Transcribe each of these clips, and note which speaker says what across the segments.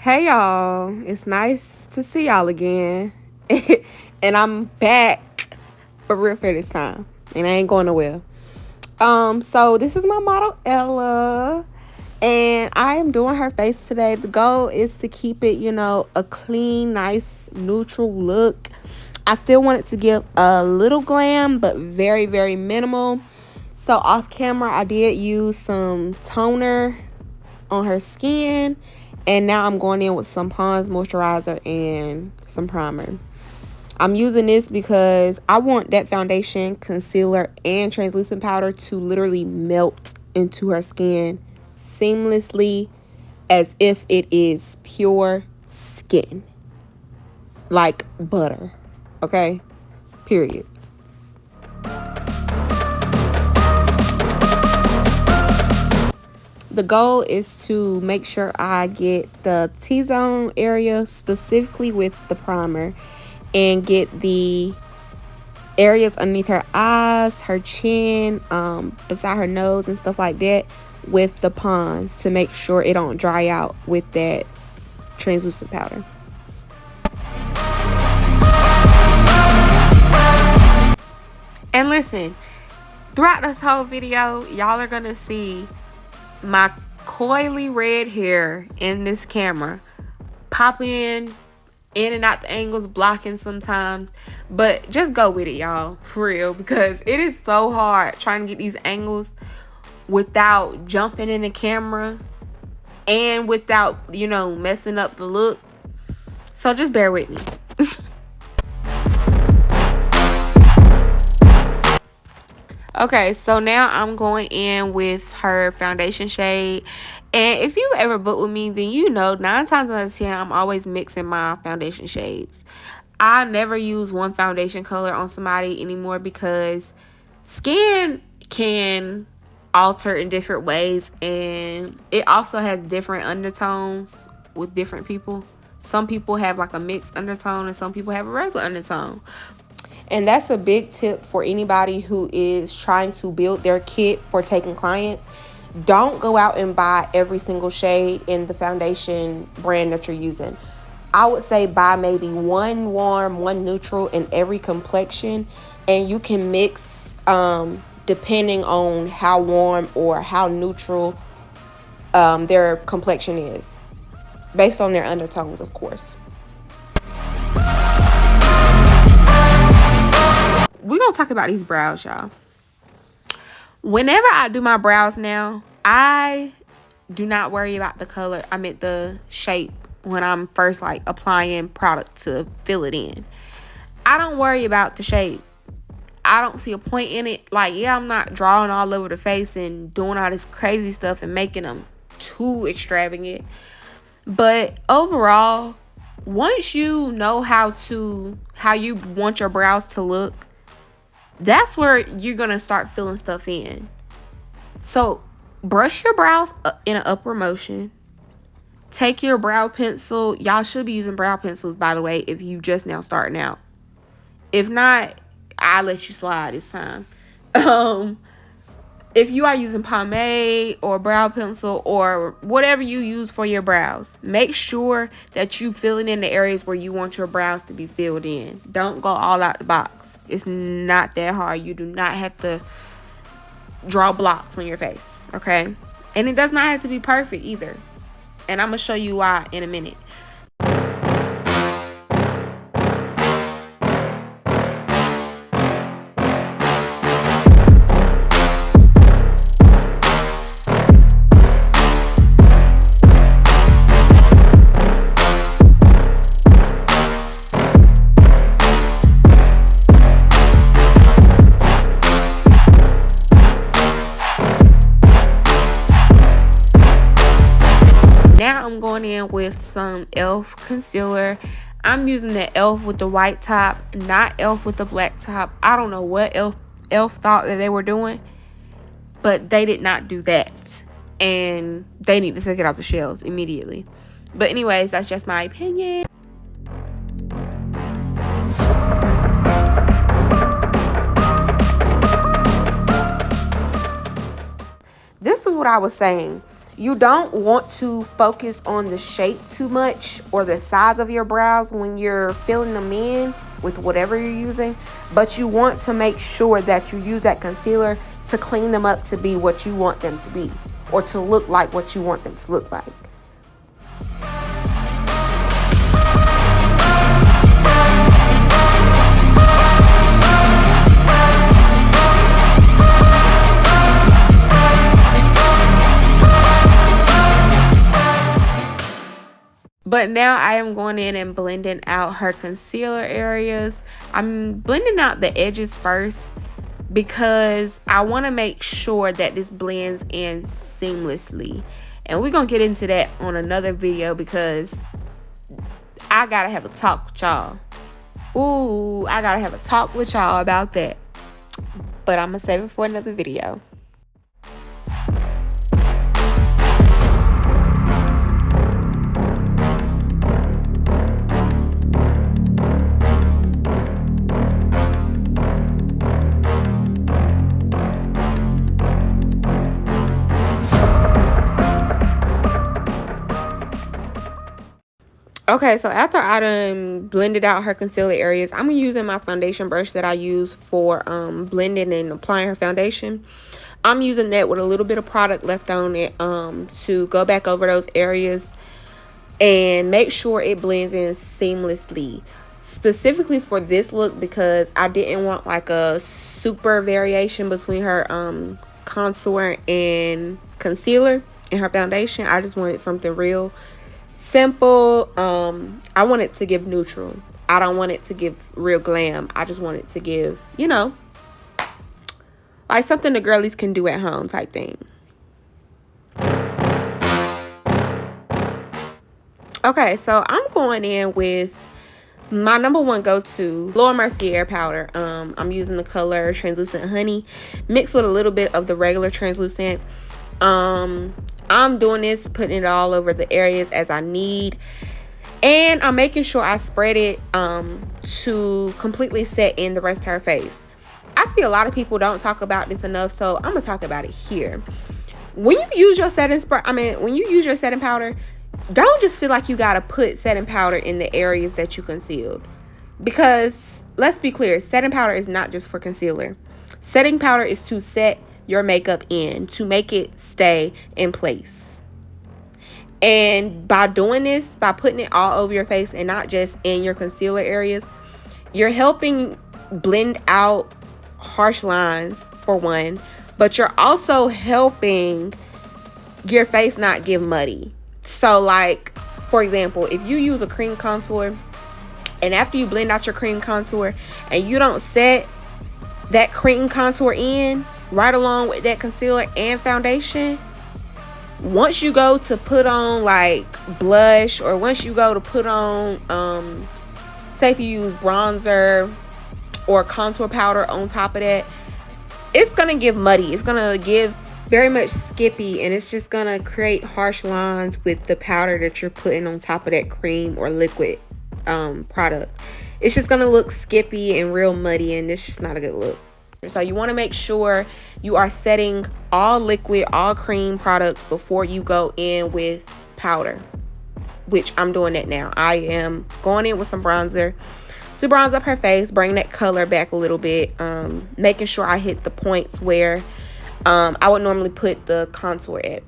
Speaker 1: Hey y'all, it's nice to see y'all again. And I'm back for real for this time. And I ain't going nowhere. So this is my model Ella. And I am doing her face today. The goal is to keep it, a clean, nice, neutral look. I still want it to give a little glam, but very, very minimal. So off camera, I did use some toner on her skin. And now I'm going in with some Pond's moisturizer and some primer. I'm using this because I want that foundation, concealer, and translucent powder to literally melt into her skin seamlessly as if it is pure skin. Like butter. Okay? Period. The goal is to make sure I get the T-zone area specifically with the primer and get the areas underneath her eyes, her chin, beside her nose and stuff like that with the Pond's to make sure it don't dry out with that translucent powder. And listen, throughout this whole video, y'all are gonna see my coily red hair in this camera popping in and out the angles, blocking sometimes, but just go with it, y'all, for real, because it is so hard trying to get these angles without jumping in the camera and without messing up the look. So just bear with me. Okay, so now I'm going in with her foundation shade. And if you ever book with me, then 9 times out of 10, I'm always mixing my foundation shades. I never use one foundation color on somebody anymore because skin can alter in different ways. And it also has different undertones with different people. Some people have like a mixed undertone and some people have a regular undertone. And that's a big tip for anybody who is trying to build their kit for taking clients. Don't go out and buy every single shade in the foundation brand that you're using. I would say buy maybe one warm, one neutral in every complexion. And you can mix depending on how warm or how neutral their complexion is. Based on their undertones, of course. We're going to talk about these brows, y'all. Whenever I do my brows now, I do not worry about the color. I meant the shape when I'm first applying product to fill it in. I don't worry about the shape. I don't see a point in it. I'm not drawing all over the face and doing all this crazy stuff and making them too extravagant. But overall, once you know how you want your brows to look, that's where you're going to start filling stuff in. So brush your brows in an upward motion. Take your brow pencil. Y'all should be using brow pencils, by the way, if you just now starting out. If not, I'll let you slide this time. If you are using pomade or brow pencil or whatever you use for your brows, make sure that you filling in the areas where you want your brows to be filled in. Don't go all out the box. It's not that hard. You do not have to draw blocks on your face, okay? And it does not have to be perfect either. And I'm going to show you why in a minute. Now I'm going in with some e.l.f. concealer. I'm using the e.l.f. with the white top, not e.l.f. with the black top. I don't know what e.l.f. thought that they were doing, but they did not do that. And they need to take it off the shelves immediately. But anyways, that's just my opinion. This is what I was saying. You don't want to focus on the shape too much or the size of your brows when you're filling them in with whatever you're using, but you want to make sure that you use that concealer to clean them up to be what you want them to be, or to look like what you want them to look like. But now I am going in and blending out her concealer areas. I'm blending out the edges first because I want to make sure that this blends in seamlessly. And we're going to get into that on another video because I got to have a talk with y'all. Ooh, I got to have a talk with y'all about that. But I'm going to save it for another video. Okay, so after I done blended out her concealer areas, I'm using my foundation brush that I use for blending and applying her foundation. I'm using that with a little bit of product left on it to go back over those areas and make sure it blends in seamlessly. Specifically for this look, because I didn't want like a super variation between her contour and concealer and her foundation. I just wanted something real simple. I want it to give neutral. I don't want it to give real glam. I just want it to give, you know, like something the girlies can do at home type thing. Okay, so I'm going in with my number one go-to Laura Mercier powder. I'm using the color Translucent Honey mixed with a little bit of the regular translucent. I'm doing this, putting it all over the areas as I need, and I'm making sure I spread it to completely set in the rest of her face. I see a lot of people don't talk about this enough, so I'm gonna talk about it here. When you use your setting spray, when you use your setting powder, don't just feel like you gotta put setting powder in the areas that you concealed, because let's be clear, setting powder is not just for concealer. Setting powder is to set your makeup in, to make it stay in place. And by doing this, by putting it all over your face and not just in your concealer areas, you're helping blend out harsh lines for one, but you're also helping your face not get muddy. So like, for example, if you use a cream contour and after you blend out your cream contour and you don't set that cream contour in right along with that concealer and foundation, once you go to put on like blush, or once you go to put on say if you use bronzer or contour powder on top of that, it's gonna give muddy, it's gonna give very much skippy, and it's just gonna create harsh lines with the powder that you're putting on top of that cream or liquid product. It's just gonna look skippy and real muddy, and it's just not a good look. So you want to make sure you are setting all liquid, all cream products before you go in with powder, which I'm doing that now. I am going in with some bronzer to bronze up her face, bring that color back a little bit, making sure I hit the points where I would normally put the contour at.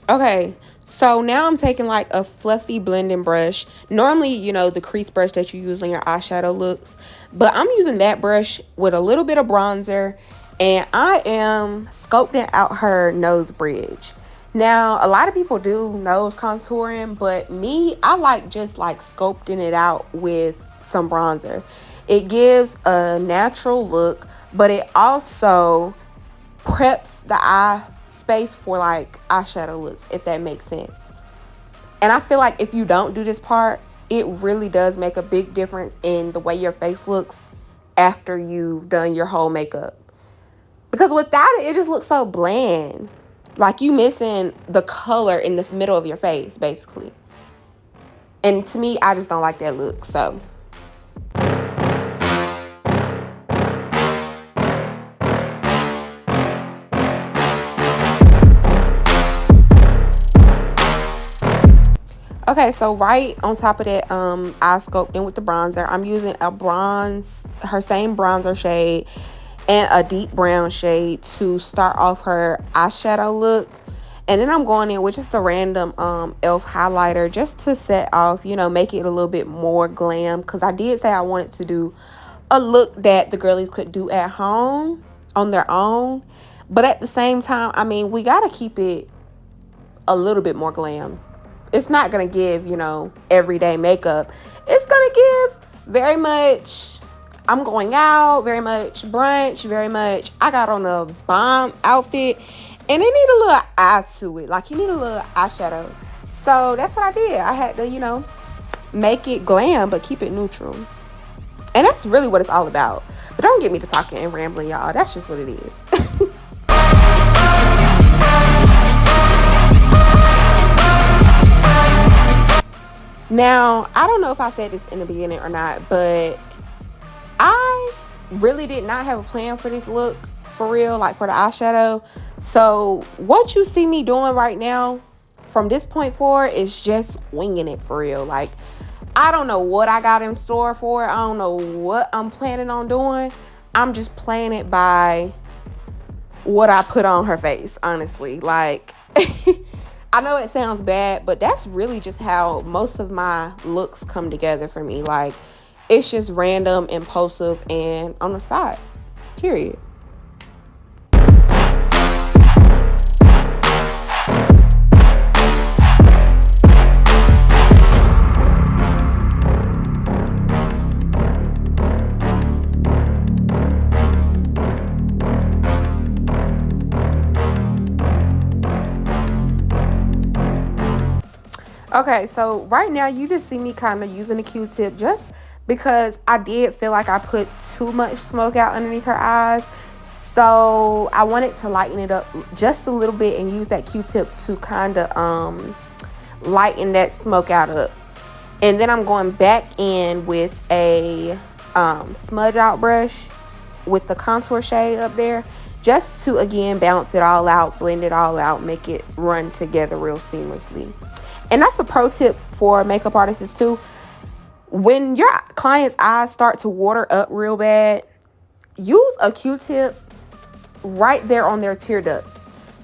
Speaker 1: Okay, so now I'm taking like a fluffy blending brush. Normally, you know, the crease brush that you use on your eyeshadow looks, but I'm using that brush with a little bit of bronzer, and I am sculpting out her nose bridge. Now, a lot of people do nose contouring, but me, I like just like sculpting it out with some bronzer. It gives a natural look, but it also preps the eye space for like eyeshadow looks, if that makes sense. And I feel like if you don't do this part, it really does make a big difference in the way your face looks after you've done your whole makeup, because without it, it just looks so bland. Like, you missing the color in the middle of your face, basically. And to me, I just don't like that look, so. Okay, so right on top of that, I scoped in with the bronzer. I'm using her same bronzer shade and a deep brown shade to start off her eyeshadow look. And then I'm going in with just a random e.l.f. highlighter just to set off, make it a little bit more glam. Because I did say I wanted to do a look that the girlies could do at home on their own. But at the same time, I mean, we got to keep it a little bit more glam. It's not going to give, everyday makeup. It's going to give very much, I'm going out, very much brunch, very much, I got on a bomb outfit. And it need a little eye to it. Like, you need a little eyeshadow. So that's what I did. I had to, make it glam, but keep it neutral. And that's really what it's all about. But don't get me to talking and rambling, y'all. That's just what it is. Now, I don't know if I said this in the beginning or not, but I really did not have a plan for this look, for real, like for the eyeshadow. So what you see me doing right now from this point forward is just winging it, for real. Like, I don't know what I got in store for it. I don't know what I'm planning on doing. I'm just playing it by what I put on her face, honestly. Like, I know it sounds bad, but that's really just how most of my looks come together for me. Like, it's just random, impulsive, and on the spot, period. Okay, so right now you just see me kind of using a Q-tip just because I did feel like I put too much smoke out underneath her eyes. So I wanted to lighten it up just a little bit and use that Q-tip to kind of lighten that smoke out up. And then I'm going back in with a smudge out brush with the contour shade up there, just to again bounce it all out, blend it all out, make it run together real seamlessly. And that's a pro tip for makeup artists too. When your client's eyes start to water up real bad, use a Q-tip right there on their tear duct.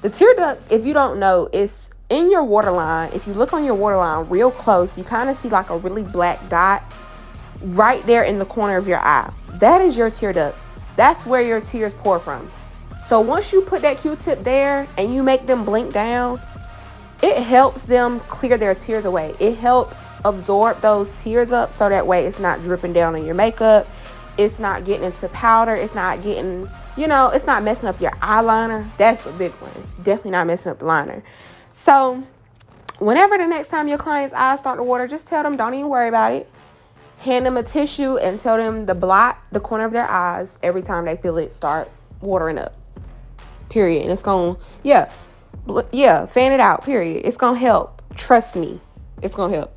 Speaker 1: The tear duct, if you don't know, is in your waterline. If you look on your waterline real close, you kind of see like a really black dot right there in the corner of your eye. That is your tear duct. That's where your tears pour from. So once you put that Q-tip there and you make them blink down, it helps them clear their tears away. It helps absorb those tears up so that way it's not dripping down on your makeup. It's not getting into powder. It's not getting, it's not messing up your eyeliner. That's the big one. It's definitely not messing up the liner. So whenever the next time your client's eyes start to water, just tell them, don't even worry about it. Hand them a tissue and tell them to blot the corner of their eyes every time they feel it start watering up. Period. And it's going to, fan it out, period. It's gonna help. Trust me, it's gonna help.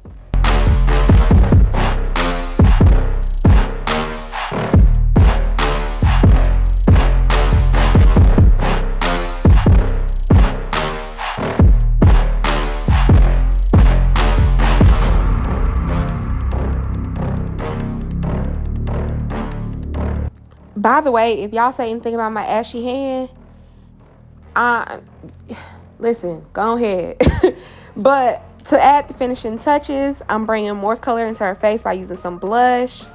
Speaker 1: By the way, if y'all say anything about my ashy hand, listen, go ahead. But to add the finishing touches, I'm bringing more color into her face by using some blush.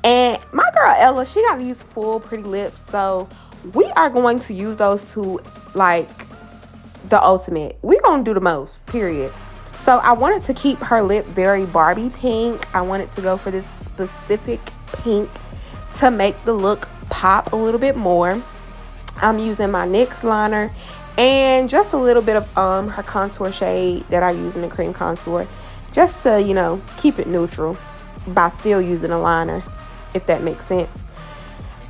Speaker 1: And my girl Ella, she got these full pretty lips, so we are going to use those to like the ultimate. We're gonna do the most, period. So I wanted to keep her lip very Barbie pink. I wanted to go for this specific pink to make the look pop a little bit more. I'm using my NYX liner and just a little bit of her contour shade that I use in the cream contour, just to keep it neutral by still using a liner, if that makes sense.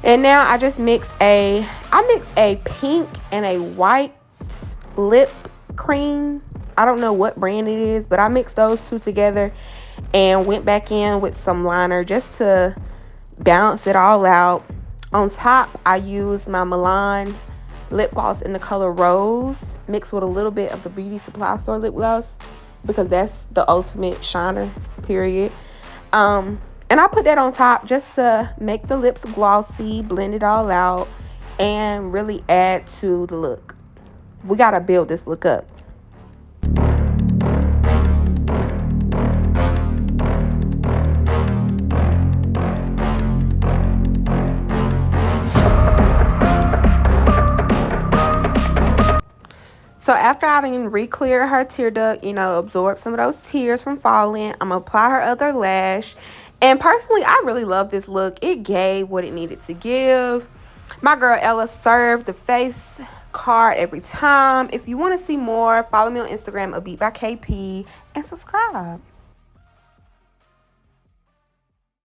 Speaker 1: And now I just mix a pink and a white lip cream. I don't know what brand it is, but I mixed those two together and went back in with some liner just to balance it all out. On top, I used my Milan lip gloss in the color Rose, mixed with a little bit of the Beauty Supply Store lip gloss because that's the ultimate shiner, period. And I put that on top just to make the lips glossy, blend it all out, and really add to the look. We gotta build this look up. So after I done re-clear her tear duct, absorb some of those tears from falling, I'm gonna apply her other lash. And personally, I really love this look. It gave what it needed to give. My girl Ella served the face card every time. If you want to see more, follow me on Instagram, ABEATBYKP, and subscribe.